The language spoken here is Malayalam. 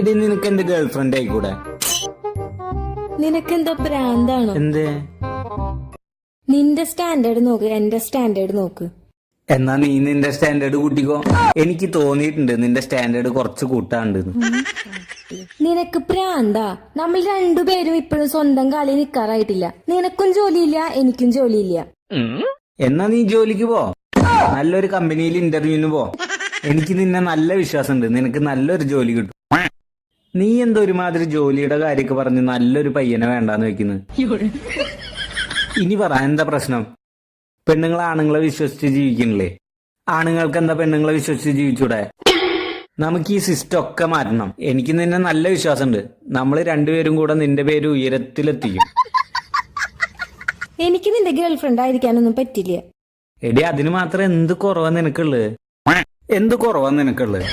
ഇടി നിനക്ക് എന്റെ ഗേൾഫ്രണ്ട് ആയിക്കൂടെ? നിനക്കെന്തോ ഭ്രാന്താണോ? എന്തേ? നിന്റെ സ്റ്റാൻഡേർഡ് നോക്ക്, എന്റെ സ്റ്റാൻഡേർഡ് നോക്ക്. എന്നാ നീ നിന്റെ സ്റ്റാൻഡേർഡ് കൂട്ടിക്കോ. എനിക്ക് തോന്നിയിട്ടുണ്ട് നിന്റെ സ്റ്റാൻഡേർഡ് കുറച്ച് കൂട്ടാണ്ട്. നിനക്ക് പ്രാന്താ. നമ്മൾ രണ്ടുപേരും ഇപ്പോഴും സ്വന്തം കാലിൽ നിൽക്കാറായിട്ടില്ല. നിനക്കും ജോലിയില്ല, എനിക്കും ജോലിയില്ല. എന്നാ നീ ജോലിക്ക് പോ, നല്ലൊരു കമ്പനിയിൽ ഇന്റർവ്യൂവിന് പോ. എനിക്ക് നിന്നെ നല്ല വിശ്വാസമുണ്ട്, നിനക്ക് നല്ലൊരു ജോലി കിട്ടും. നീ എന്തോ ഒരുമാതിരി ജോലിയുടെ കാര്യമൊക്കെ പറഞ്ഞ് നല്ലൊരു പയ്യനെ വേണ്ടാന്ന് വെക്കുന്നു. ഇനി പറ, എന്താ പ്രശ്നം? പെണ്ണുങ്ങൾ ആണുങ്ങളെ വിശ്വസിച്ച് ജീവിക്കണില്ലേ? ആണുങ്ങൾക്ക് എന്താ പെണ്ണുങ്ങളെ വിശ്വസിച്ച് ജീവിച്ചൂടെ? നമുക്ക് ഈ സിസ്റ്റം ഒക്കെ മാറ്റണം. എനിക്ക് നിന്നെ നല്ല വിശ്വാസമുണ്ട്. നമ്മൾ രണ്ടുപേരും കൂടെ നിന്റെ പേര് ഉയരത്തിലെത്തിക്കും. എനിക്ക് നിന്റെ ഗേൾഫ്രണ്ട് ആയിരിക്കാനൊന്നും പറ്റില്ല. എടി അതിന് മാത്രം എന്ത് കുറവാ നിനക്കുള്ളത്? എന്ത് കുറവാ നിനക്കുള്ളത്?